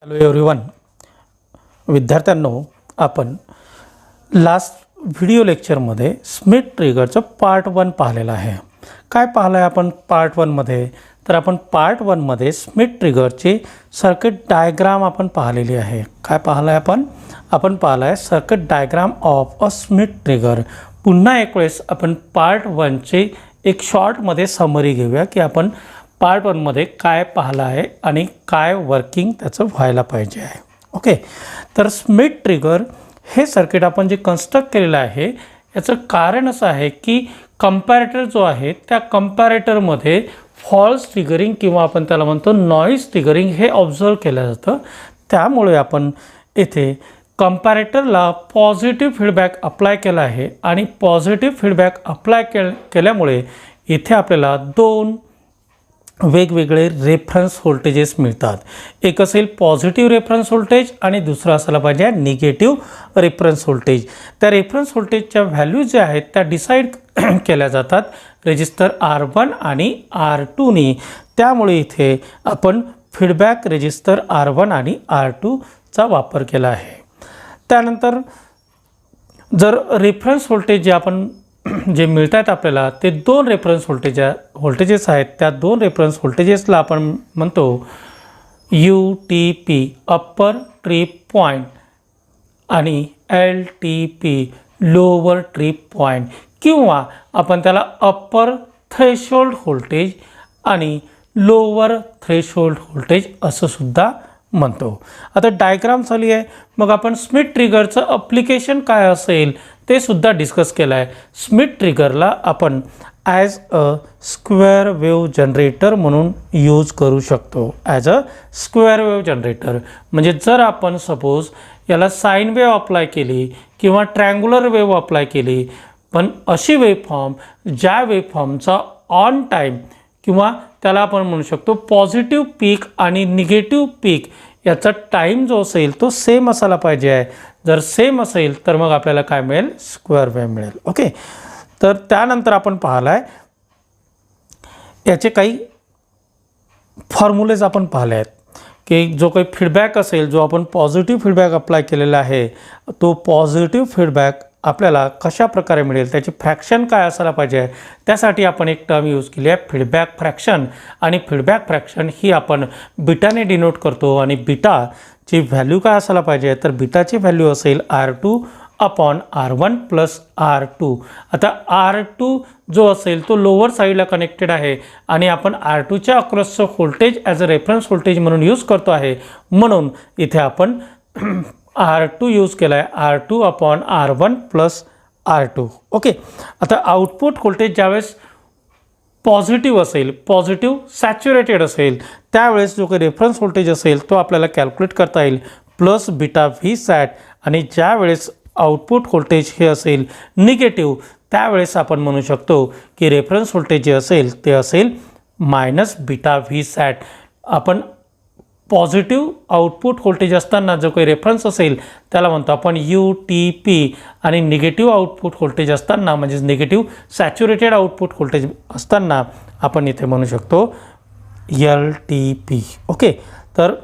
Hello everyone. विद्यार्थ्यांनो, आपण last video लेक्चरमध्ये स्मिथ ट्रिगरचं पार्ट 1 पाहिलेलं आहे. काय पाहिलं आहे आपण पार्ट 1 मध्ये? तर आपण पार्ट 1 मध्ये स्मिथ ट्रिगरची सर्किट डायग्राम आपण पाहिलेली आहे. काय पाहिलं आहे आपण पाहिलं आहे circuit diagram of a Schmitt trigger. पुन्हा एक वेळेस आपण पार्ट 1 चे एक शॉर्टमध्ये समरी घेऊया की आपण पार्ट 1 मध्ये काय पाहिलं आहे आणि काय वर्किंग त्याचं व्हायला पाहिजे आहे. ओके, तर स्मिथ ट्रिगर हे सर्किट आपण जे कन्स्ट्रक्ट केलेलं आहे याचं कारण असं आहे की कंपॅरेटर जो आहे त्या कंपॅरेटरमध्ये फॉल्स ट्रिगरिंग किंवा आपण त्याला म्हणतो नॉईज ट्रिगरिंग हे ऑब्झर्व केलं जातं. त्यामुळे आपण येथे कंपॅरेटरला पॉझिटिव्ह फीडबॅक अप्लाय केला आहे आणि पॉझिटिव्ह फीडबॅक अप्लाय केल्यामुळे इथे आपल्याला दोन वेगवेगळे रेफरन्स व्होल्टेजेस मिळतात. एक असेल पॉझिटिव्ह रेफरन्स व्होल्टेज आणि दुसरा असायला पाहिजे निगेटिव्ह रेफरन्स व्होल्टेज. त्या रेफरन्स व्होल्टेजच्या व्हॅल्यूज ज्या आहेत त्या डिसाईड केल्या जातात रेजिस्टर R1 आणि R2 नी. त्यामुळे इथे आपण फीडबॅक रेजिस्टर R1 आणि R2 चा वापर केला आहे. त्यानंतर जर रेफरन्स व्होल्टेज जे आपण जे मिळतात आपल्याला ते दोन रेफरन्स व्होल्टेजेस आहेत. त्या दोन रेफरन्स व्होल्टेजेसला आपण म्हणतो UTP अप्पर ट्रिप पॉईंट आणि LTP लोअर ट्रिप पॉईंट, किंवा आपण त्याला अप्पर थ्रेशोल्ड व्होल्टेज आणि लोअर थ्रेशोल्ड व्होल्टेज असं सुद्धा म्हणतो. आता डायग्राम झाली आहे, मग आपण स्मिथ ट्रिगरचं ॲप्लिकेशन काय असेल ते सुद्धा डिस्कस केलं आहे. स्मिथ ट्रिगरला आपण as a square wave generator म्हणून यूज करू शकतो. As a square wave generator म्हणजे जर आपण सपोज याला साईन वेव्ह अप्लाय केली किंवा ट्रँग्युलर वेव्ह अप्लाय केली, पण अशी वेव्हफॉर्म ज्या वेव्हफॉर्मचा ऑन टाईम किंवा त्याला आपण म्हणू शकतो पॉझिटिव्ह पीक आणि निगेटिव्ह पीक याचा टाईम जो असेल तो सेम असायला पाहिजे आहे. जर सेम असेल तर मग आपल्याला काय मिळेल? स्क्वेअर वेव्ह मिळेल. ओके, तर त्यानंतर आपण पाहिलं आहे याचे काही फॉर्म्युलेज आपण पाहिले आहेत की जो काही फीडबॅक असेल, जो आपण पॉझिटिव्ह फीडबॅक अप्लाय केलेला आहे, तो पॉझिटिव्ह फीडबॅक आपल्याला कशा प्रकारे मिळेल, त्याची फ्रॅक्शन काय असायला पाहिजे. त्यासाठी आपण एक टर्म यूज केली आहे फीडबॅक फ्रॅक्शन. आणि फीडबॅक फ्रॅक्शन ही आपण बीटाने डिनोट करतो आणि बीटाची व्हॅल्यू काय असायला पाहिजे, तर बीटाची व्हॅल्यू असेल R2 upon R1 plus R2. आता R2 जो असेल तो लोअर साईडला कनेक्टेड आहे आणि आपण R2च्या अक्रॉसचं voltage as a reference voltage म्हणून यूज करतो आहे, म्हणून इथे आपण R2 यूज केला आहे R2 upon R1 plus R2. Okay, आता आउटपुट व्होल्टेज ज्यावेळेस पॉझिटिव्ह असेल, पॉझिटिव्ह सॅच्युरेटेड असेल, त्यावेळेस जो काही रेफरन्स व्होल्टेज असेल तो आपल्याला कॅल्क्युलेट करता येईल प्लस बीटा व्ही सॅट. आणि ज्यावेळेस आउटपुट व्होल्टेज हे असेल निगेटिव्ह, त्यावेळेस आपण म्हणू शकतो की रेफरन्स व्होल्टेज जे असेल ते असेल मायनस बीटा व्ही सॅट. आपण पॉझिटिव्ह आउटपुट व्होल्टेज असताना जो काही रेफरन्स असेल त्याला म्हणतो आपण UTP आणि निगेटिव्ह आउटपुट व्होल्टेज असताना म्हणजे निगेटिव्ह सॅच्युरेटेड आउटपुट व्होल्टेज असताना आपण इथे म्हणू शकतो LTP. ओके, तर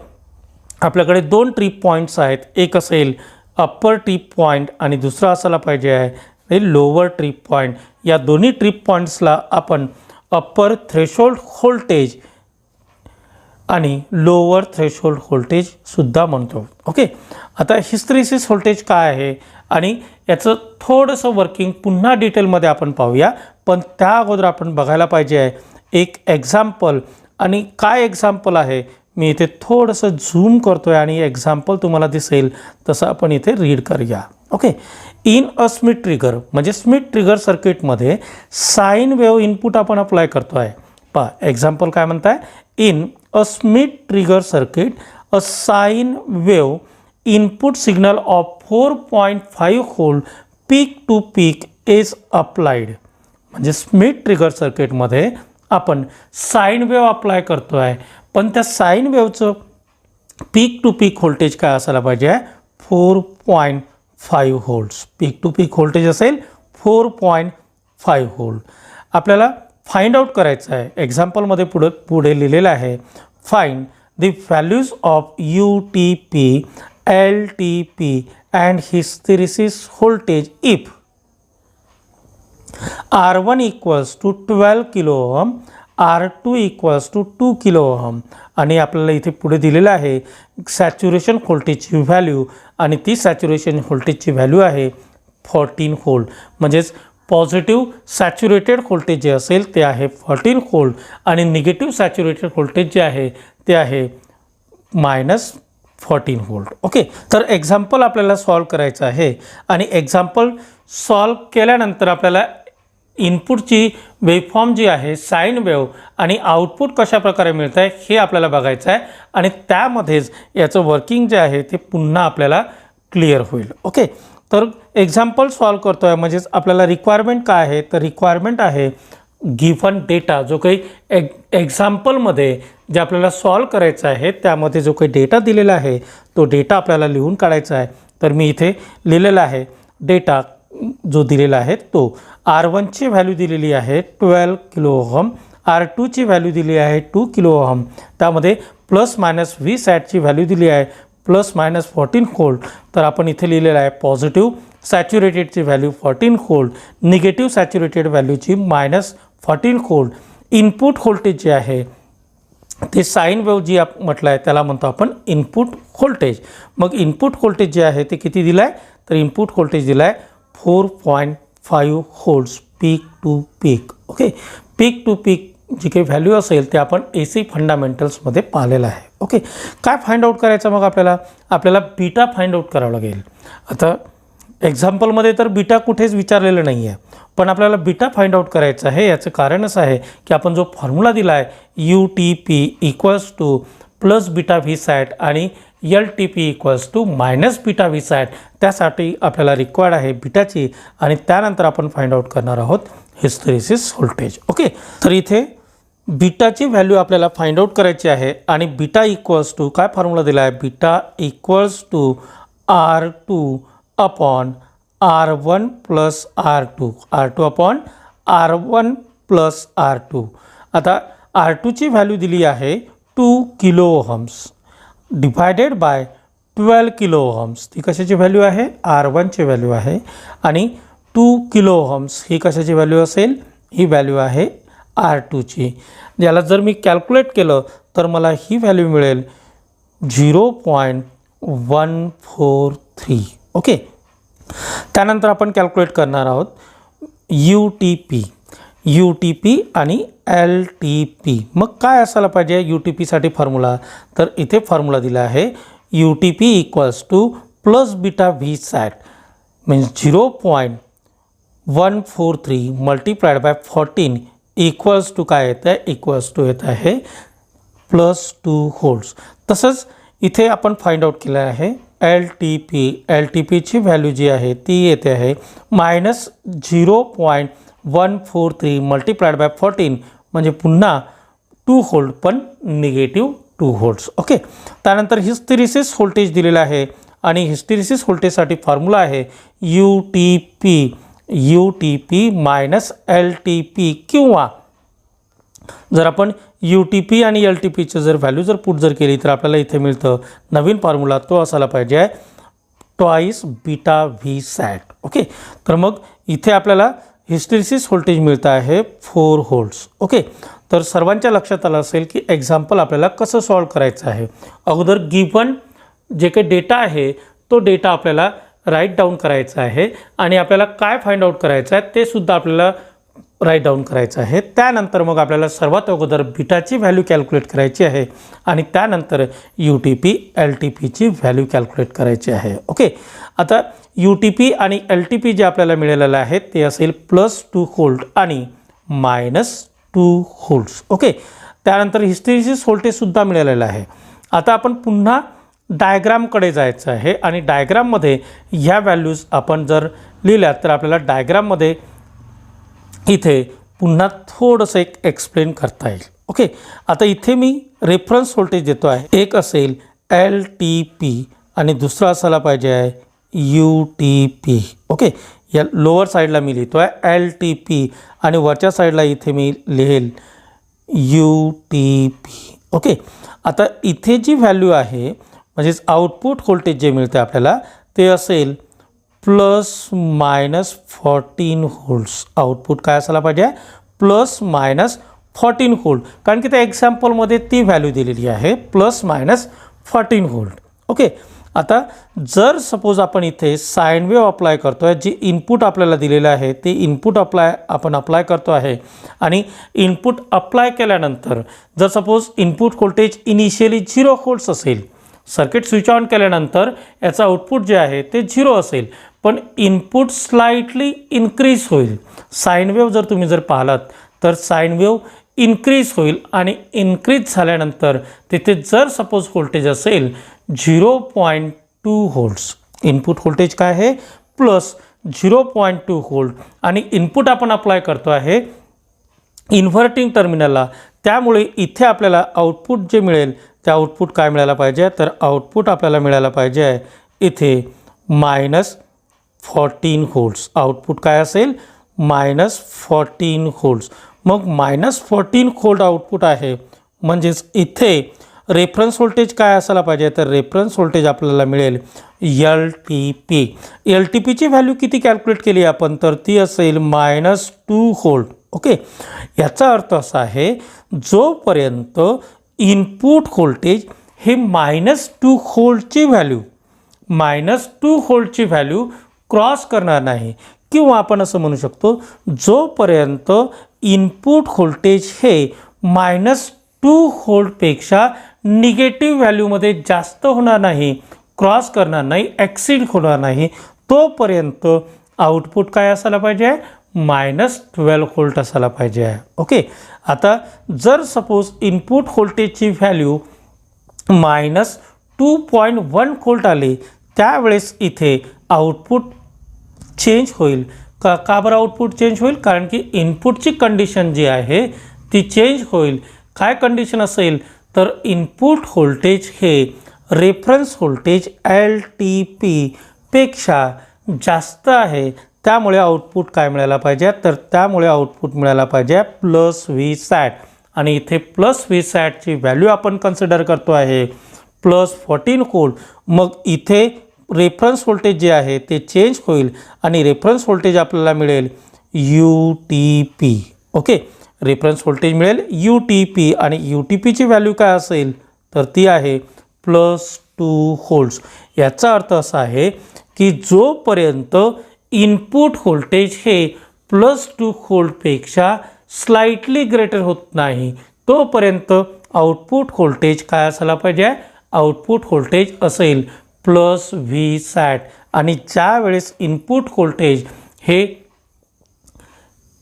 आपल्याकडे दोन ट्रिप पॉईंट्स आहेत. एक असेल अप्पर ट्रिप पॉईंट आणि दुसरा असायला पाहिजे आहे लोअर ट्रिप पॉईंट. या दोन्ही ट्रिप पॉईंट्सला आपण अप्पर थ्रेशोल्ड व्होल्टेज आणि लोअर थ्रेशोल्ड व्होल्टेज सुद्धा म्हणतो. ओके, आता हिस्टेरिसिस व्होल्टेज काय आहे आणि याचं थोडंसं वर्किंग पुन्हा डिटेलमध्ये आपण पाहूया. पण त्या अगोदर आपण बघायला पाहिजे आहे एक एक्झाम्पल. आणि काय एक्झाम्पल आहे, मी इथे थोडंसं झूम करतो आहे आणि एक्झाम्पल तुम्हाला दिसेल तसं आपण इथे रीड करूया. Okay, in a Schmitt trigger म्हणजे स्मिथ ट्रिगर सर्किटमध्ये साईन वेव्ह इनपुट आपण अप्लाय करतो आहे. पहा एक्झाम्पल काय म्हणत आहे, in a Schmitt trigger circuit a sine wave input signal of 4.5 volt peak to peak is applied. म्हणजे स्मिथ ट्रिगर सर्किटमध्ये आपण साईन वेव्ह अप्लाय करतो आहे, पण त्या साईन वेव्हचं पीक टू पीक व्होल्टेज काय असायला पाहिजे आहे 4.5 volts. Peak to peak voltage असेल 4.5 व्होल्ट. आपल्याला फाइंड आउट करायचं आहे. एक्झाम्पलमध्ये पुढे लिहिलेलं आहे find the values of UTP, LTP and hysteresis voltage if R1 equals to 12 kilo ohm, R2 equals to 2 kilo ohm आणि आपल्याला इथे पुढे दिलेलं आहे सॅच्युरेशन व्होल्टेजची व्हॅल्यू आणि ती सॅच्युरेशन व्होल्टेजची व्हॅल्यू आहे 14 व्होल्ट. म्हणजेच पॉझिटिव्ह सॅच्युरेटेड व्होल्टेज जे असेल ते आहे 14 व्होल्ट आणि निगेटिव्ह सॅच्युरेटेड व्होल्टेज जे आहे ते आहे -14 व्होल्ट. ओके, तर एक्झाम्पल आपल्याला सॉल्व करायचं आहे आणि एक्झाम्पल सॉल्व केल्यानंतर आपल्याला इनपुटची वेवफॉर्म जी आहे साईन वेव आणि आउटपुट कशा प्रकारे मिळत आहे हे आपल्याला बघायचं आहे आणि त्यामध्येच याचं वर्किंग जे आहे ते पुन्हा आपल्याला क्लिअर होईल. ओके, तर एक्झाम्पल सॉल्व करतो आहे म्हणजेच आपल्याला रिक्वायरमेंट काय आहे तर रिक्वायरमेंट आहे गिव्हन डेटा जो काही एक्झाम्पलमध्ये जे आपल्याला सॉल्व करायचं आहे त्यामध्ये जो काही डेटा दिलेला आहे तो डेटा आपल्याला लिहून काढायचा आहे. तर मी इथे लिहिलेला आहे डेटा जो दिलेला आहे तो R1ची व्हॅल्यू दिलेली आहे 12 किलो ओहम, R2ची व्हॅल्यू दिली आहे 2 किलो ओहम, त्यामध्ये प्लस मायनस व्ही सॅटची व्हॅल्यू दिली आहे ±14 व्होल्ट. तर आपण इथे लिहिलेलं आहे पॉझिटिव्ह सॅच्युरेटेडची व्हॅल्यू 14 व्होल्ट, निगेटिव्ह सॅच्युरेटेड व्हॅल्यूची -14 व्होल्ट. इनपुट व्होल्टेज जे आहे ते साईन वेव जी म्हटलं आहे त्याला म्हणतो आपण इनपुट व्होल्टेज. मग इनपुट व्होल्टेज जे आहे ते किती दिलं आहे तर इनपुट व्होल्टेज दिलं आहे 4.5 volts peak to peak. Okay, peak to peak जी काही व्हॅल्यू असेल ते आपण AC फंडामेंटल्समध्ये पाहिलेलं आहे. ओके, काय फाइंड आउट करायचं मग आपल्याला बीटा फाइंड आउट करावं लागेल. आता एक्झाम्पलमध्ये तर बीटा कुठेच विचारलेलं नाही आहे पण आपल्याला बीटा फाइंड आउट करायचं आहे. याचं कारण असं आहे की आपण जो फॉर्म्युला दिला आहे UTP equals to plus beta V sat आणि LTP equals to minus beta V sat त्यासाठी आपल्याला रिक्वायर्ड आहे बीटाची आणि त्यानंतर आपण फाइंड आउट करणार आहोत हिस्टेरिसिस व्होल्टेज. ओके, तर इथे बीटाची व्हॅल्यू आपल्याला फाइंड आउट करायची आहे आणि बीटा इक्वल्स टू काय फॉर्म्युला दिला आहे beta equals to R2 upon R1 plus R2 upon R1 plus R2. आता R2ची व्हॅल्यू दिली आहे 2 kilo ohms divided by 12 kilo ohms. ती कशाची व्हॅल्यू आहे R1ची व्हॅल्यू आहे आणि 2 किलो ओहम्स ही कशाची व्हॅल्यू असेल ही व्हॅल्यू आहे R2ची. याला जर मी कॅल्क्युलेट केलं तर मला ही व्हॅल्यू मिळेल 0.143. ओके, त्यानंतर आपण कॅल्क्युलेट करणार आहोत UTP आणि LTP. मग काय असायला पाहिजे UTPसाठी फॉर्म्युला तर इथे फॉर्म्युला दिला आहे UTP equals to plus beta V sat means 0.143 multiplied by 14 equals to काय येतं आहे इक्वल्स टू येत आहे +2 व्होल्ट्स. तसंच इथे आपण फाइंड आउट केलं आहे LTPची व्हॅल्यू जी आहे ती येते आहे -0.143 मल्टिप्लाइड बाय 14 म्हणजे पुन्हा 2 व्होल्ट पण निगेटिव्ह 2 व्होल्ट्स. ओके, त्यानंतर हिस्टेरिसिस व्होल्टेज दिलेला आहे आणि हिस्टेरिसिस व्होल्टेजसाठी फॉर्म्युला आहे UTP मायनस LTP किंवा जर आपण UTP आणि LTPचं जर व्हॅल्यू जर पुट जर केली तर आपल्याला इथे मिळतं नवीन फॉर्म्युला तो असायला पाहिजे ट्वाईस बीटा व्ही सॅट. ओके, तर मग इथे आपल्याला हिस्टेरिसिस व्होल्टेज मिळतं आहे 4 व्होल्ट्स. ओके, तर सर्वांच्या लक्षात आलं असेल की एक्झाम्पल आपल्याला कसं सॉल्व करायचं आहे. अगोदर गिवन जे काही डेटा आहे तो डेटा आपल्याला राईट डाऊन करायचा आहे आणि आपल्याला काय फाइंड आउट करायचं आहे ते सुद्धा आपल्याला राईट डाऊन करायचं आहे. त्यानंतर मग आपल्याला सर्वात अगोदर बीटाची व्हॅल्यू कॅल्क्युलेट करायची आहे आणि त्यानंतर UTP LTPची व्हॅल्यू कॅल्क्युलेट करायची आहे. ओके, आता UTP आणि LTP जे आपल्याला मिळालेलं आहे ते असेल +2 व्होल्ट आणि -2 व्होल्ट्स. ओके, त्यानंतर हिस्टेरिसिस व्होल्टेजसुद्धा मिळालेलं आहे. आता आपण पुन्हा डायग्रामकडे जायचं आहे आणि डायग्राममध्ये ह्या व्हॅल्यूज आपण जर लिहिल्या तर आपल्याला डायग्राममध्ये इथे पुन्हा थोडंसं एक्सप्लेन करता येईल. ओके, आता इथे मी रेफरन्स व्होल्टेज देतो आहे. एक असेल LTP आणि दुसरा असायला पाहिजे आहे UTP. ओके, या लोअर साईडला मी लिहितो आहे LTP आणि वरच्या साईडला इथे मी लिहेल UTP. ओके. आता इथे जी व्हॅल्यू आहे म्हणजेच आउटपुट व्होल्टेज जे मिळते आपल्याला ते असेल ±14 व्होल्ट्स. आउटपुट काय असायला पाहिजे? ±14 व्होल्ट. कारण की त्या एक्झाम्पलमध्ये ती व्हॅल्यू दिलेली आहे ±14 व्होल्ट. ओके. आता जर सपोज आपण इथे साइन वेव्ह अप्लाय करतो आहे, जे इनपुट आपल्याला दिलेलं आहे ते इनपुट आपण अप्लाय करतो आहे आणि इनपुट अप्लाय केल्यानंतर जर suppose input voltage initially 0 volts असेल, सर्किट स्विच ऑन केल्यानंतर याचं आउटपुट जे आहे ते 0 असेल, पण इनपुट स्लाइटली इन्क्रीज होईल. साइन वेव्ह जर तुम्ही पाहिलात तर साइन वेव्ह इन्क्रीज होईल आणि इन्क्रीज झाल्यानंतर तिथे जर सपोज व्होल्टेज असेल 0.2 व्होल्ट्स, इनपुट व्होल्टेज काय आहे +0.2 व्होल्ट आणि इनपुट आपण अप्लाय करतो आहे इन्व्हर्टिंग टर्मिनलला, त्यामुळे इथे आपल्याला आउटपुट जे मिळेल ते आउटपुट काय मिळायला पाहिजे? तर आउटपुट आपल्याला मिळायला पाहिजे आहे इथे -14 व्होल्ट्स. आउटपुट काय असेल? -14 व्होल्ट्स. मग -14 व्होल्ट आउटपुट आहे म्हणजेच इथे रेफरन्स व्होल्टेज काय असायला पाहिजे? तर रेफरन्स व्होल्टेज आपल्याला मिळेल LTP. LTPची व्हॅल्यू किती कॅल्क्युलेट केली आपण? तर ती असेल -2 व्होल्ट. ओके. याचा अर्थ असा आहे जोपर्यंत इनपुट व्होल्टेज हे -2 व्होल्टची व्हॅल्यू क्रॉस करणार नाही, किंवा आपण असं म्हणू शकतो जोपर्यंत इनपुट व्होल्टेज हे -2 व्होल्टपेक्षा निगेटिव्ह व्हॅल्यूमध्ये जास्त होणार नाही, क्रॉस करणार नाही, एक्सीड होणार नाही, तोपर्यंत आउटपुट काय असायला पाहिजे? -12 व्होल्ट असायला पाहिजे आहे. ओके. आता जर सपोज इनपुट व्होल्टेजची व्हॅल्यू -2.1 व्होल्ट आली, त्यावेळेस इथे आउटपुट चेंज होईल. का बरं आउटपुट चेंज होईल? कारण की इनपुटची कंडिशन जी आहे ती चेंज होईल. काय कंडिशन असेल? तर इनपुट व्होल्टेज हे रेफरन्स व्होल्टेज LTP पेक्षा जास्त आहे, त्यामुळे आउटपुट काय मिळायला पाहिजे? तर त्यामुळे आउटपुट मिळायला पाहिजे +Vsat. आणि इथे +Vsatची व्हॅल्यू आपण कन्सिडर करतो आहे +14 व्होल्ट. मग इथे रेफरन्स व्होल्टेज जे आहे ते चेंज होईल आणि रेफरन्स व्होल्टेज आपल्याला मिळेल UTP. ओके. रेफरन्स व्होल्टेज मिळेल UTP आणि UTPची व्हॅल्यू काय असेल? तर ती आहे +2 व्होल्ट्स. याचा अर्थ असा आहे की जोपर्यंत इनपुट व्होल्टेज हे +2 व्होल्टपेक्षा स्लाइटली ग्रेटर होत नाही, तोपर्यंत आउटपुट व्होल्टेज काय असायला पाहिजे? आउटपुट व्होल्टेज असेल +Vsat. आणि ज्या वेळेस इनपुट व्होल्टेज हे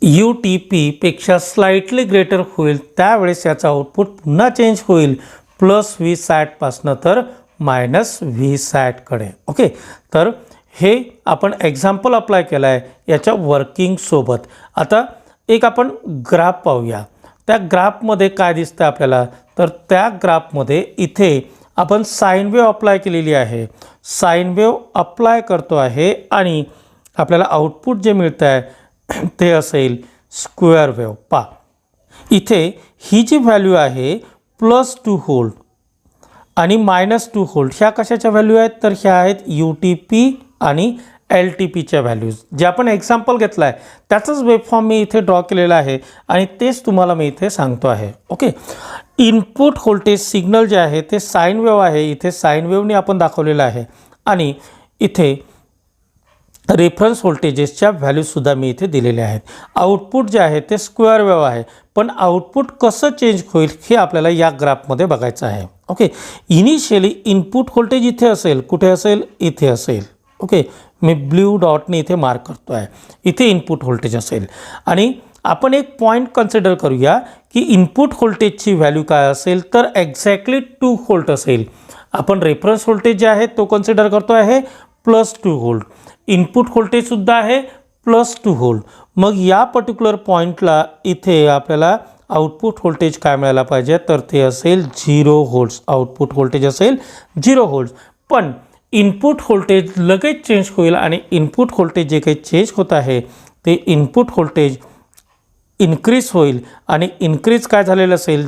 UTP पेक्षा स्लाइटली ग्रेटर होईल, त्यावेळेस याचा आउटपुट पुन्हा चेंज होईल +Vsat पासनं तर -Vsat कडे. ओके. तर हे आपण एक्झाम्पल अप्लाय केलं आहे याच्या वर्किंगसोबत. आता एक आपण ग्राफ पाहूया. त्या ग्राफमध्ये काय दिसतं आपल्याला? तर त्या ग्राफमध्ये इथे आपण साइन वेव्ह अप्लाय केलेली आहे. साइन वेव्ह अप्लाय करतो आहे आणि आपल्याला आउटपुट जे मिळतं आहे ते असेल स्क्वेअर वेव्ह. पहा इथे ही जी व्हॅल्यू आहे +2 व्होल्ट आणि -2 व्होल्ट, ह्या कशाच्या व्हॅल्यू आहेत? तर ह्या आहेत UTP आणि LTPच्या व्हॅल्यूज. जे आपण एक्झाम्पल घेतला आहे त्याचंच वेबफॉर्म मी इथे ड्रॉ केलेला आहे आणि तेच तुम्हाला मी इथे सांगतो आहे. ओके. इनपुट व्होल्टेज सिग्नल जे आहे ते साइन वेव्ह आहे, इथे साइन वेव्हने आपण दाखवलेलं आहे आणि इथे रेफरन्स व्होल्टेजेसच्या व्हॅल्यूसुद्धा मी इथे दिलेल्या आहेत. आउटपुट जे आहे ते स्क्वेअर वेव्ह आहे, पण आउटपुट कसं चेंज होईल हे आपल्याला या ग्राफमध्ये बघायचं आहे. ओके. इनिशियली इनपुट व्होल्टेज इथे असेल, कुठे असेल? इथे असेल. ओके. मी ब्ल्यू डॉटने इथे मार्क करतो आहे, इथे इनपुट व्होल्टेज असेल. आणि आपण एक पॉईंट कन्सिडर करूया की इनपुट व्होल्टेजची व्हॅल्यू काय असेल? तर एक्झॅक्टली 2 व्होल्ट असेल. आपण रेफरन्स व्होल्टेज जे आहे तो कन्सिडर करतो आहे +2 व्होल्ट. इनपुट व्होल्टेजसुद्धा आहे +2 व्होल्ट. मग या पर्टिक्युलर पॉईंटला इथे आपल्याला आउटपुट व्होल्टेज काय मिळायला पाहिजे? तर ते असेल 0 व्होल्ट्स. आउटपुट व्होल्टेज असेल 0 व्होल्ट्स. पण इनपुट व्होल्टेज लगेच चेंज होईल आणि इनपुट व्होल्टेज जे काही चेंज होत आहे ते इनपुट व्होल्टेज इन्क्रीज होईल आणि इन्क्रीज काय झालेलं असेल?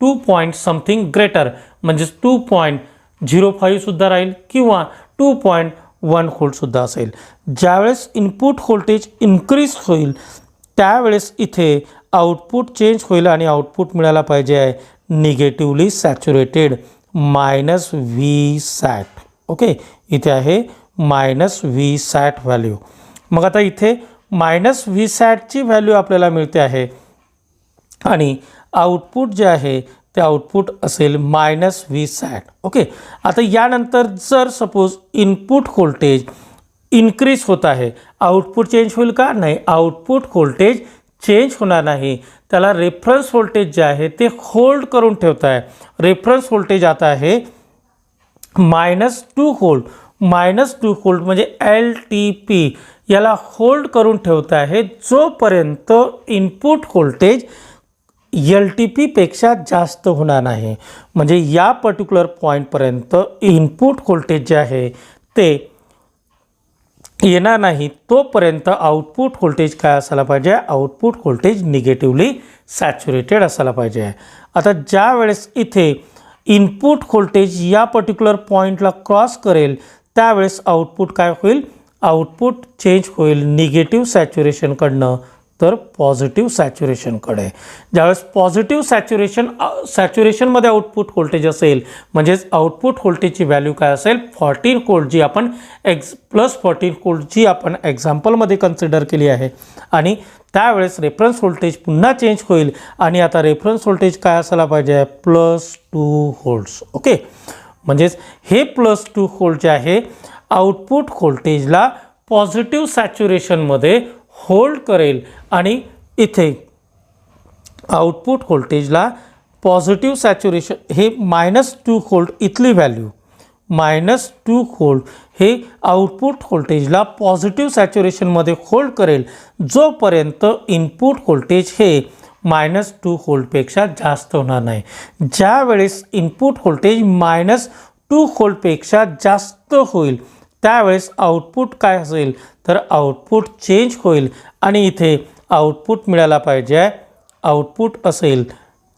2 पॉईंट समथिंग ग्रेटर म्हणजेच 2.05 सुद्धा राहील किंवा 2.1 व्होल्टसुद्धा असेल. ज्यावेळेस इनपुट व्होल्टेज इन्क्रीज होईल त्यावेळेस इथे आउटपुट चेंज होईल आणि आउटपुट मिळायला पाहिजे आहे निगेटिव्हली सॅच्युरेटेड -Vsat. ओके, इथे आहे -Vsat व्हॅल्यू. मग आता इथे -Vsatची व्हॅल्यू आपल्याला मिळते आहे आणि आउटपुट जे आहे ते आउटपुट असेल -Vsat. ओके, आता यानंतर जर सपोज इनपुट व्होल्टेज इन्क्रीज होत आहे, आउटपुट चेंज होईल का? नाही, आउटपुट व्होल्टेज चेंज होणार नाही. त्याला रेफरन्स व्होल्टेज जे आहे ते होल्ड करून ठेवत आहे. रेफरन्स व्होल्टेज आता आहे -2 व्होल्ट. -2 व्होल्ट म्हणजे LTP याला होल्ड करून ठेवत आहे जोपर्यंत इनपुट व्होल्टेज LTP पेक्षा जास्त होणार नाही. म्हणजे या पर्टिक्युलर पॉईंटपर्यंत इनपुट व्होल्टेज जे आहे ते येणार नाही तोपर्यंत आउटपुट व्होल्टेज काय असायला पाहिजे? आउटपुट व्होल्टेज निगेटिव्हली सॅच्युरेटेड असायला पाहिजे. आता ज्या वेळेस इथे इनपुट व्होल्टेज या पर्टिक्युलर पॉईंटला क्रॉस करेल त्यावेळेस आउटपुट काय होईल? आउटपुट चेंज होईल निगेटिव्ह सॅच्युरेशनकडनं तर पॉझिटिव्ह सॅच्युरेशनकडे. ज्यावेळेस पॉझिटिव्ह सॅच्युरेशनमध्ये आउटपुट व्होल्टेज असेल म्हणजेच आउटपुट व्होल्टेजची व्हॅल्यू काय असेल? 14 व्होल्ट जी आपण +14 व्होल्ट जी आपण एक्झाम्पलमध्ये कन्सिडर केली आहे. आणि त्यावेळेस रेफरन्स व्होल्टेज पुन्हा चेंज होईल आणि आता रेफरन्स व्होल्टेज काय असायला पाहिजे? +2 व्होल्ट्स. ओके, म्हणजेच हे +2 व्होल्ट जे आहे आउटपुट व्होल्टेजला पॉझिटिव्ह सॅच्युरेशनमध्ये होल्ड करेल आणि इथे आउटपुट व्होल्टेजला पॉझिटिव्ह सॅच्युरेशन हे -2 व्होल्ट इथली व्हॅल्यू -2 व्होल्ट हे आउटपुट व्होल्टेजला पॉझिटिव्ह सॅच्युरेशनमध्ये होल्ड करेल जोपर्यंत इनपुट व्होल्टेज हे -2 व्होल्टपेक्षा जास्त होणार नाही. ज्या वेळेस इनपुट व्होल्टेज -2 व्होल्टपेक्षा जास्त होईल त्यावेळेस आउटपुट काय असेल? तर आउटपुट चेंज होईल आणि इथे आउटपुट मिळायला पाहिजे, आउटपुट असेल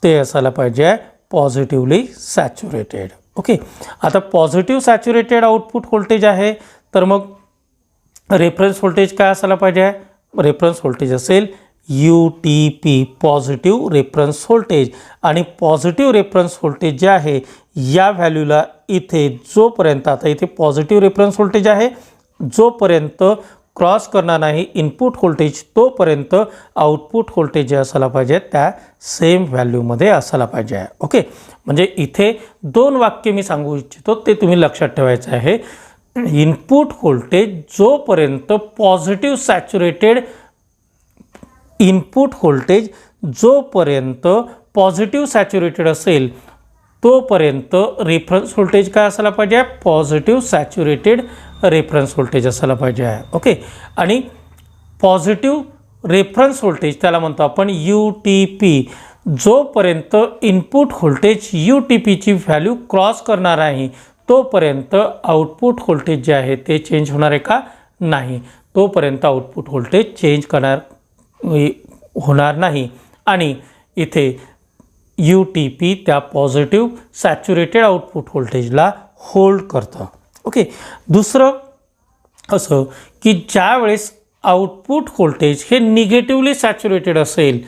ते असायला पाहिजे पॉझिटिव्हली सॅच्युरेटेड. ओके, आता पॉझिटिव्ह सॅच्युरेटेड आउटपुट व्होल्टेज आहे तर मग रेफरन्स व्होल्टेज काय असायला पाहिजे? रेफरन्स व्होल्टेज असेल UTP पॉझिटिव्ह रेफरन्स व्होल्टेज. आणि पॉझिटिव्ह रेफरन्स व्होल्टेज जे आहे या व्हॅल्यूला इथे जोपर्यंत आता इथे पॉझिटिव्ह रेफरन्स व्होल्टेज आहे जोपर्यंत क्रॉस करणार नाही इनपुट व्होल्टेज तोपर्यंत आउटपुट व्होल्टेज जे असायला पाहिजे त्या सेम व्हॅल्यूमध्ये असायला पाहिजे. ओके, म्हणजे इथे 2 वाक्य मी सांगू इच्छितो ते तुम्ही लक्षात ठेवायचं आहे. इनपुट व्होल्टेज जोपर्यंत पॉझिटिव्ह सॅच्युरेटेड इनपुट व्होल्टेज जोपर्यंत पॉझिटिव्ह सॅच्युरेटेड असेल तोपर्यंत रेफरन्स व्होल्टेज काय असायला पाहिजे? पॉझिटिव्ह सॅच्युरेटेड रेफरन्स व्होल्टेज असायला पाहिजे आहे. ओके, आणि पॉझिटिव्ह रेफरन्स व्होल्टेज त्याला म्हणतो आपण UTP. जोपर्यंत इनपुट व्होल्टेज UTPची व्हॅल्यू क्रॉस करणार आहे तोपर्यंत आउटपुट व्होल्टेज जे आहे ते चेंज होणार आहे का? नाही, तोपर्यंत आउटपुट व्होल्टेज चेंज होणार नाही आणि इथे UTP त्या पॉझिटिव्ह सॅच्युरेटेड आउटपुट व्होल्टेजला होल्ड करतं. ओके, दुसरं असं की ज्या वेळेस आउटपुट व्होल्टेज हे निगेटिव्हली सॅच्युरेटेड असेल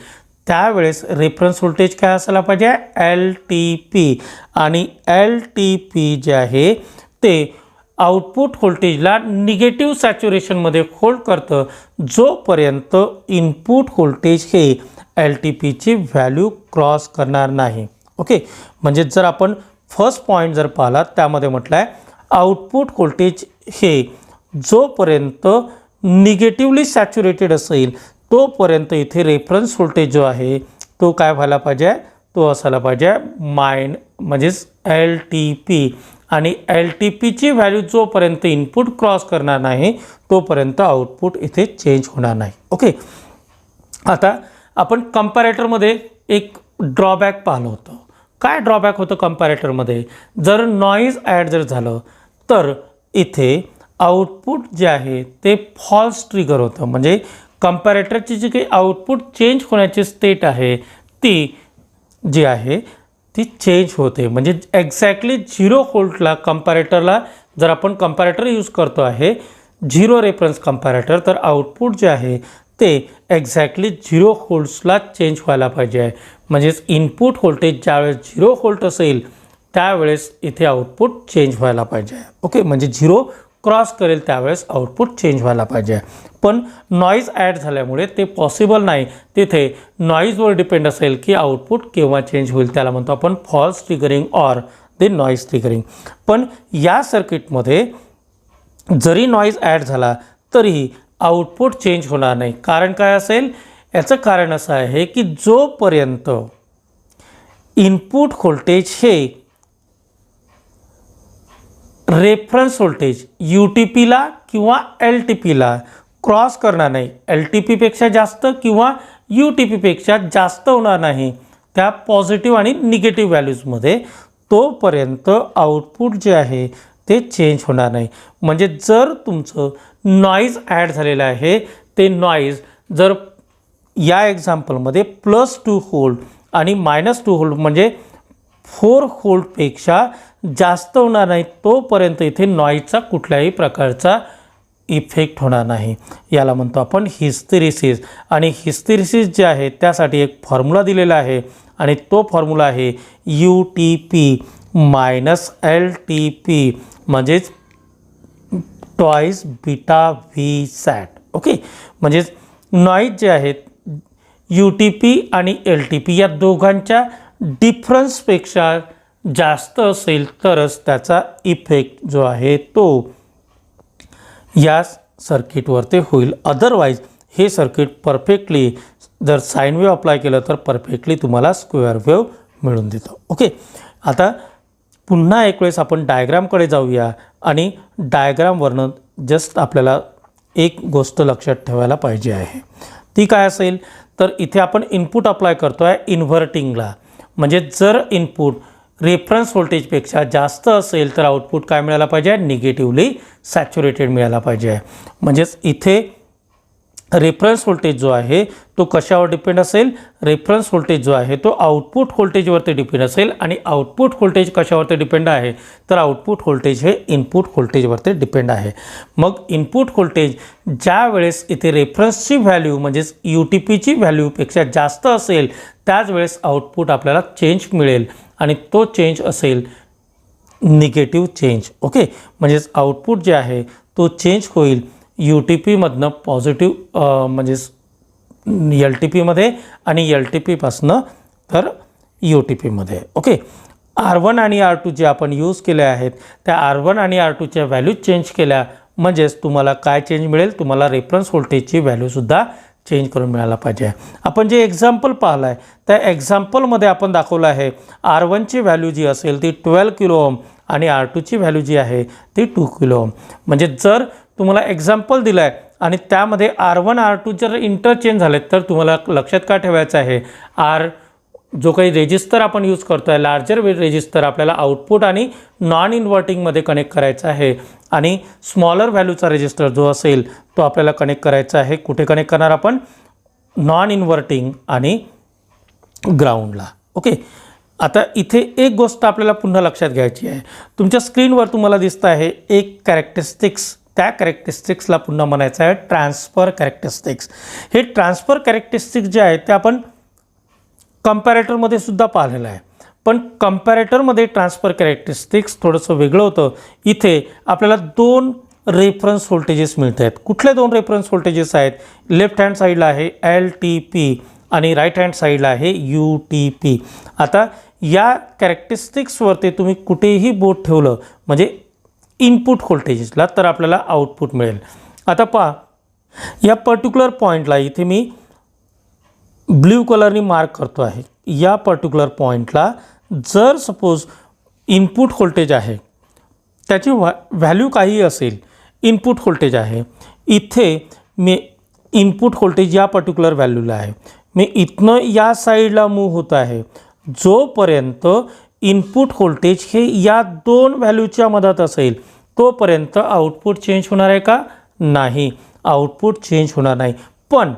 त्यावेळेस रेफरन्स व्होल्टेज काय असायला पाहिजे? LTP. आणि LTP जे आहे ते आउटपुट व्होल्टेजला निगेटिव्ह सॅच्युरेशनमध्ये होल्ड करतं जोपर्यंत इनपुट व्होल्टेज हे LTPची व्हॅल्यू क्रॉस करणार नाही. ओके, म्हणजे जर आपण फर्स्ट पॉईंट जर पाहिला त्यामध्ये म्हटलं आहे आउटपुट व्होल्टेज हे जोपर्यंत निगेटिव्हली सॅच्युरेटेड असेल तोपर्यंत इथे रेफरन्स व्होल्टेज जो आहे तो काय व्हायला पाहिजे? तो असायला पाहिजे म्हणजेच LTP. आणि LTPची व्हॅल्यू जोपर्यंत इनपुट क्रॉस करणार नाही तोपर्यंत आउटपुट इथे चेंज होणार नाही. ओके, आता आपण कंपॅरेटरमध्ये एक ड्रॉबॅक पाहिलं होतं. काय ड्रॉबॅक होतं कंपॅरेटरमध्ये? जर नॉईज ॲड जर झालं तर इथे आउटपुट जे आहे ते फॉल्स ट्रिगर होतं. म्हणजे कंपॅरेटरची जी काही आउटपुट चेंज होण्याची स्टेट आहे ती जी आहे ती चेंज होते. म्हणजे एक्झॅक्टली 0 व्होल्टला कंपॅरेटरला जर आपण कंपॅरेटर यूज करतो आहे 0 रेफरन्स कंपॅरेटर, तर आउटपुट जे आहे ते एक्झॅक्टली 0 व्होल्ट्सला चेंज व्हायला पाहिजे आहे. म्हणजेच इनपुट व्होल्टेज ज्यावेळेस 0 व्होल्ट असेल त्यावेळेस इथे आउटपुट चेंज व्हायला पाहिजे आहे. ओके, म्हणजे 0 क्रॉस करेल त्यावेळेस आउटपुट चेंज व्हायला पाहिजे आहे. पण नॉईज ॲड झाल्यामुळे ते पॉसिबल नाही. तिथे नॉईजवर डिपेंड असेल की आउटपुट केव्हा चेंज होईल, त्याला म्हणतो आपण false triggering or the noise triggering. पण या सर्किटमध्ये जरी नॉईज ॲड झाला तरीही आउटपुट चेंज होणार नाही. कारण काय असेल? याचं कारण असं आहे की जोपर्यंत इनपुट व्होल्टेज हे रेफरन्स व्होल्टेज UTPला किंवा LTPला क्रॉस करणार नाही, LTPपेक्षा जास्त किंवा UTPपेक्षा जास्त होणार नाही त्या पॉझिटिव्ह आणि निगेटिव्ह व्हॅल्यूजमध्ये, तोपर्यंत आउटपुट जे आहे ते चेंज होणार नाही. म्हणजे जर तुमचं नॉईज ॲड झालेलं आहे, ते नॉईज जर या एक्झाम्पलमध्ये +2 व्होल्ट आणि -2 व्होल्ट म्हणजे 4 व्होल्टपेक्षा जास्त होणार नाही, तोपर्यंत इथे नॉईजचा कुठल्याही प्रकारचा इफेक्ट होणार नाही. याला म्हणतो आपण हिस्टेरिसिस. आणि हिस्टेरिसिस जे आहे त्यासाठी एक फॉर्म्युला दिलेला आहे आणि तो फॉर्म्युला आहे UTP मायनस LTP म्हणजेच टॉईस बीटा व्ही सॅट. ओके, म्हणजेच नॉईज जे आहेत UTP आणि LTP या दोघांच्या डिफरन्सपेक्षा जास्त असेल तरच त्याचा इफेक्ट जो आहे तो या सर्किटवरती होईल. अदरवाईज हे सर्किट परफेक्टली जर साईन वेव्ह अप्लाय केलं तर परफेक्टली तुम्हाला स्क्वेअर वेव्ह मिळून देतं. ओके, आता पुन्हा एक वेळेस आपण डायग्रामकडे जाऊया आणि डायग्रामवरनं जस्ट आपल्याला एक गोष्ट लक्षात ठेवायला पाहिजे आहे. ती काय असेल? तर इथे आपण इनपुट अप्लाय करतो आहे इन्व्हर्टिंगला. म्हणजे जर इनपुट रेफरन्स व्होल्टेजपेक्षा जास्त असेल तर आउटपुट काय मिळायला पाहिजे? निगेटिव्हली सॅच्युरेटेड मिळायला पाहिजे आहे. म्हणजेच इथे रेफरन्स व्होल्टेज जो आहे तो कशावर डिपेंड असेल? रेफरन्स व्होल्टेज जो आहे तो आउटपुट व्होल्टेजवरती डिपेंड असेल. आणि आउटपुट व्होल्टेज कशावरती डिपेंड आहे? तर आउटपुट व्होल्टेज हे इनपुट व्होल्टेजवरती डिपेंड आहे. मग इनपुट व्होल्टेज ज्या वेळेस इथे रेफरन्सची व्हॅल्यू म्हणजेच UTPची व्हॅल्यूपेक्षा जास्त असेल त्याच वेळेस आउटपुट आपल्याला चेंज मिळेल आणि तो चेंज असेल निगेटिव्ह चेंज. ओके, म्हणजेच आउटपुट जे आहे तो चेंज होईल UTPमधनं पॉझिटिव्ह म्हणजेच LTPमध्ये आणि LTPपासनं तर UTPमध्ये. ओके, R1 आणि R2 जे आपण यूज केले आहेत त्या R1 आणि R2च्या व्हॅल्यू चेंज केल्या म्हणजेच तुम्हाला काय चेंज मिळेल? तुम्हाला रेफरन्स व्होल्टेजची व्हॅल्यूसुद्धा चेंज करून मिळायला पाहिजे. आपण जे एक्झाम्पल पाहिलं आहे त्या एक्झाम्पलमध्ये आपण दाखवलं आहे R1ची व्हॅल्यू जी असेल ती 12 किलो ओम आणि R2ची व्हॅल्यू जी आहे ती 2 किलो ओम. म्हणजे जर तुम्हाला एक्झाम्पल दिलं आहे आणि त्यामध्ये R1 R2 जर इंटरचेंज झालेत तर तुम्हाला लक्षात काय ठेवायचं आहे? जो काही रेजिस्टर आपण यूज करतो आहे लार्जर रेजिस्टर आपल्याला आउटपुट आणि नॉन इन्व्हर्टिंगमध्ये कनेक्ट करायचा आहे आणि स्मॉलर व्हॅल्यूचा रेजिस्टर जो असेल तो आपल्याला कनेक्ट करायचा आहे. कुठे कनेक्ट करणार आपण? नॉन इन्व्हर्टिंग आणि ग्राउंडला. ओके, आता इथे एक गोष्ट आपल्याला पुन्हा लक्षात घ्यायची आहे. तुमच्या स्क्रीनवर तुम्हाला दिसतं आहे एक कॅरेक्टरिस्टिक्स. त्या कॅरेक्टरिस्टिक्सला पुन्हा म्हणायचं आहे ट्रान्सफर कॅरेक्टरिस्टिक्स. हे ट्रान्सफर कॅरेक्टरिस्टिक्स जे आहेत ते आपण कंपॅरेटरमध्ये सुद्धा पाहिलेलं आहे. पण कंपॅरेटरमध्ये ट्रान्सफर कॅरेक्टरिस्टिक्स थोडंसं वेगळं होतं. इथे आपल्याला 2 रेफरन्स व्होल्टेजेस मिळत आहेत. कुठले 2 रेफरन्स व्होल्टेजेस आहेत? लेफ्ट हँड साईडला आहे LTP आणि राईट हँड साईडला आहे UTP. आता या कॅरेक्टरिस्टिक्सवरती तुम्ही कुठेही बोट ठेवलं म्हणजे इनपुट व्होल्टेजेसला तर आपल्याला आउटपुट मिळेल. आता पहा या पर्टिक्युलर पॉईंटला इथे मी ब्ल्यू कलरनी मार्क करतो आहे. या पर्टिक्युलर पॉईंटला जर सपोज इनपुट व्होल्टेज आहे त्याची व्हॅल्यू काही असेल, इनपुट व्होल्टेज आहे, इथे मी इनपुट व्होल्टेज या पर्टिक्युलर व्हॅल्यूला आहे, मी इथनं या साईडला मूव्ह होत आहे. जोपर्यंत इनपुट व्होल्टेज हे या 2 व्हॅल्यूच्या मधात असेल तोपर्यंत आउटपुट चेंज होणार आहे का? नाही, आउटपुट चेंज होणार नाही. पण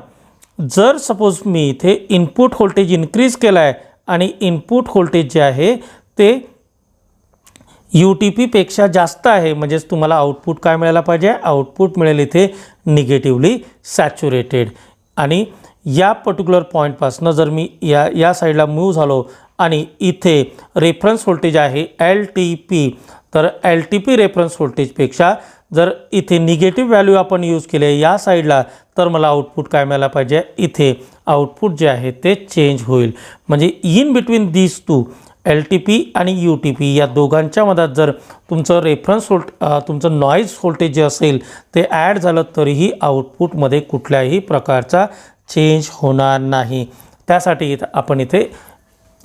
जर सपोज मी इथे इनपुट व्होल्टेज इन्क्रीज केला आहे आणि इनपुट व्होल्टेज जे आहे ते UTP पेक्षा जास्त आहे, म्हणजेच तुम्हाला आउटपुट काय मिळायला पाहिजे, आउटपुट मिळेल इथे निगेटिव्हली सॅच्युरेटेड. आणि या पर्टिक्युलर पॉईंटपासून जर मी या साईडला मूव्ह झालो आणि इथे रेफरन्स व्होल्टेज आहे LTP, तर LTP रेफरन्स व्होल्टेजपेक्षा जर इथे निगेटिव्ह व्हॅल्यू आपण यूज केले या साईडला, तर मला आउटपुट काय मिळायला पाहिजे, इथे आउटपुट जे आहे ते चेंज होईल. म्हणजे in between these two LTP आणि UTP या दोघांच्या मधात जर तुमचं रेफरन्स तुमचं नॉईज व्होल्टेज जे असेल ते ॲड झालं तरीही आउटपुटमध्ये कुठल्याही प्रकारचा चेंज होणार नाही. त्यासाठी आपण इथे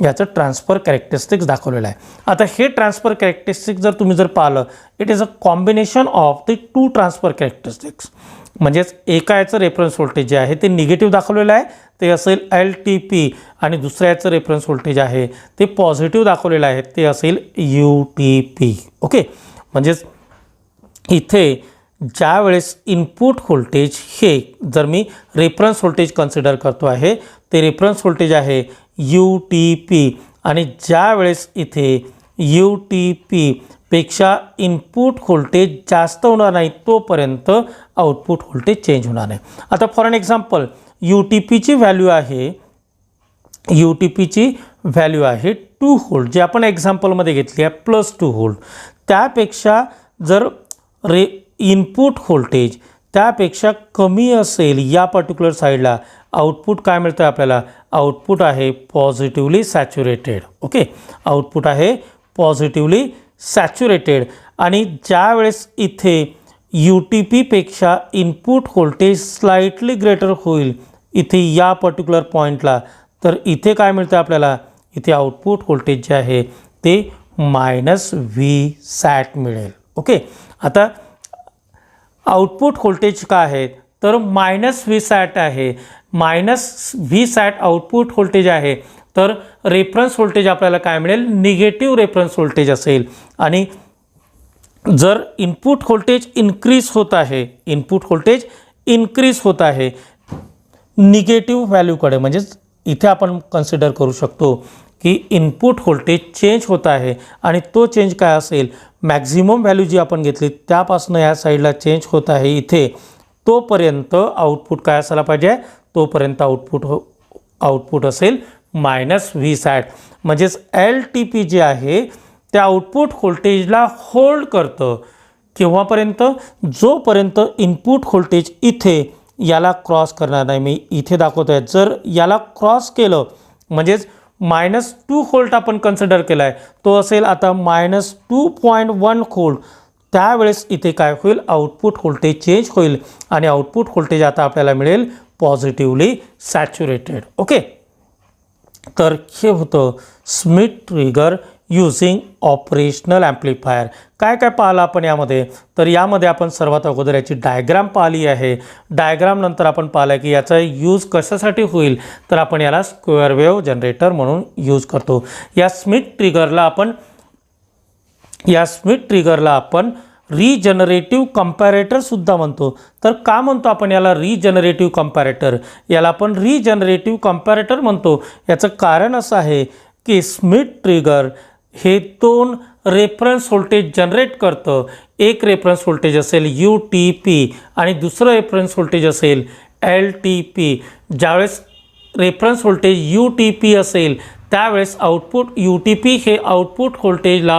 याचं ट्रान्सफर कॅरेक्टरिस्टिक्स दाखवलेलं आहे. आता हे ट्रान्सफर कॅरेक्टरिस्टिक्स जर तुम्ही जर पाहिलं, it is a combination of the two transfer characteristics. म्हणजेच एका याचं रेफरन्स व्होल्टेज जे आहे ते निगेटिव्ह दाखवलेलं आहे, ते असेल LTP, आणि दुसऱ्या याचं रेफरन्स व्होल्टेज आहे ते पॉझिटिव्ह दाखवलेलं आहे, ते असेल UTP. ओके, म्हणजेच इथे ज्या वेळेस इनपुट व्होल्टेज हे जर मी रेफरन्स व्होल्टेज कन्सिडर करतो आहे, ते रेफरन्स व्होल्टेज आहे UTP, आणि ज्या वेळेस इथे UTP पेक्षा इनपुट व्होल्टेज जास्त होणार नाही तोपर्यंत आउटपुट व्होल्टेज चेंज होणार नाही. आता फॉर एन एक्झाम्पल UTPची व्हॅल्यू आहे, UTPची व्हॅल्यू आहे 2 व्होल्ट, जे आपण एक्झाम्पलमध्ये घेतली आहे +2 व्होल्ट. त्यापेक्षा जर इनपुट व्होल्टेज त्यापेक्षा कमी असेल या पर्टिक्युलर साईडला, आउटपुट काय मिळतं आपल्याला, आउटपुट आहे पॉझिटिव्हली सॅच्युरेटेड. ओके, आउटपुट आहे पॉझिटिव्हली सॅच्युरेटेड. आणि ज्या वेळेस इथे UTP पेक्षा इनपुट व्होल्टेज स्लाइटली ग्रेटर होईल इथे या पर्टिक्युलर पॉईंटला, तर इथे काय मिळतं आपल्याला, इथे आउटपुट व्होल्टेज जे आहे ते -Vsat मिळेल. ओके, आता आउटपुट व्होल्टेज काय आहे, तर -Vsat आहे. -Vsat आउटपुट व्होल्टेज आहे, तर रेफरन्स व्होल्टेज आपल्याला काय मिळेल, निगेटिव्ह रेफरन्स व्होल्टेज असेल. आणि जर इनपुट व्होल्टेज इन्क्रीज होत आहे, इनपुट व्होल्टेज इन्क्रीज होत आहे निगेटिव्ह व्हॅल्यूकडे, म्हणजेच इथे आपण कन्सिडर करू शकतो की इनपुट व्होल्टेज चेंज होत आहे, आणि तो चेंज काय असेल, मॅक्झिमम व्हॅल्यू जी आपण घेतली त्यापासून या साईडला चेंज होत आहे इथे, तोपर्यंत आउटपुट काय असायला पाहिजे, तोपर्यंत आउटपुट असेल -Vsat. म्हणजेच LTP जे आहे त्या आउटपुट व्होल्टेजला होल्ड करतं केव्हापर्यंत, जोपर्यंत इनपुट व्होल्टेज इथे याला क्रॉस करणार नाही. मी इथे दाखवतो आहे, जर याला क्रॉस केलं म्हणजेच -2 व्होल्ट आपण कन्सिडर केला आहे, तो असेल आता -2.1 व्होल्ट, त्यावेळेस इथे काय होईल, आउटपुट व्होल्टेज चेंज होईल आणि आउटपुट व्होल्टेज आता आपल्याला मिळेल पॉझिटिव्हली सॅच्युरेटेड. ओके, तर हे होतं Schmitt trigger using operational amplifier. काय काय पाहिलं आपण यामध्ये, तर यामध्ये आपण सर्वात अगोदर याची डायग्राम पाहिली आहे. डायग्राम नंतर आपण पाहिलं की याचा यूज कशासाठी होईल, तर आपण याला स्क्वेअर वेव्ह जनरेटर म्हणून यूज करतो. या स्मिथ ट्रिगरला आपण रिजनरेटिव्ह कंपॅरेटर सुद्धा म्हणतो. तर का म्हणतो आपण याला रिजनरेटिव्ह कंपॅरेटर, याला आपण रिजनरेटिव्ह कंपॅरेटर म्हणतो. याचं कारण असं आहे की स्मिथ ट्रिगर हे 2 रेफरन्स व्होल्टेज जनरेट करतं. एक रेफरन्स व्होल्टेज असेल UTP आणि दुसरं रेफरन्स व्होल्टेज असेल LTP. ज्यावेळेस रेफरन्स व्होल्टेज UTP असेल त्यावेळेस आउटपुट UTP हे आउटपुट व्होल्टेजला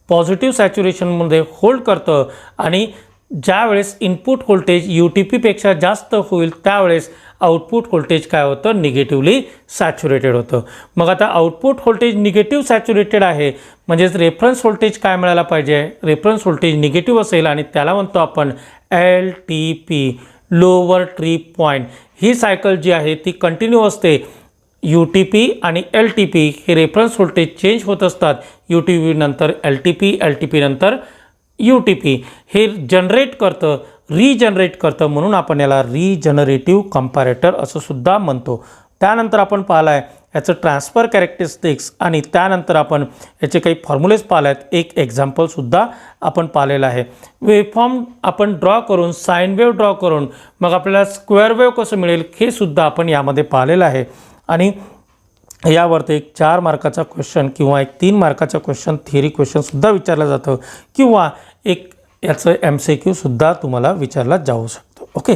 पॉझिटिव्ह सॅच्युरेशनमध्ये होल्ड करतं, आणि ज्यावेळेस इनपुट व्होल्टेज UTPपेक्षा जास्त होईल त्यावेळेस आउटपुट व्होल्टेज काय होतं, निगेटिव्हली सॅच्युरेटेड होतं. मग आता आउटपुट व्होल्टेज निगेटिव्ह सॅच्युरेटेड आहे, म्हणजेच रेफरन्स व्होल्टेज काय मिळायला पाहिजे, रेफरन्स व्होल्टेज निगेटिव्ह असेल, आणि त्याला म्हणतो आपण LTP, लोअर ट्रिप पॉईंट. ही सायकल जी आहे ती कंटिन्यू असते. UTP आणि LTP हे रेफरन्स व्होल्टेज चेंज होत असतात. UTP नंतर LTP नंतर UTP हे जनरेट करतं, रिजनरेट करतं, म्हणून आपण याला रिजनरेटिव्ह कंपॅरेटर असं सुद्धा म्हणतो. त्यानंतर आपण पाहिलं आहे याचं ट्रान्सफर कॅरेक्टरिस्टिक्स, आणि त्यानंतर आपण याचे काही फॉर्म्युलेज पाहिले आहेत. एक एक्झाम्पलसुद्धा आपण पाहिलेलं आहे. वेव्हफॉर्म आपण ड्रॉ करून, साईन वेव्ह ड्रॉ करून मग आपल्याला स्क्वेअर वेव्ह कसं मिळेल हे सुद्धा आपण यामध्ये पाहिलेलं आहे. आणि यावरती एक 4 मार्काचा क्वेश्चन किंवा एक 3 मार्काचा क्वेश्चन थिअरी क्वेश्चनसुद्धा विचारलं जातं किंवा एक याचं MCQ सुद्धा तुम्हाला विचारला जाऊ शकतो. ओके.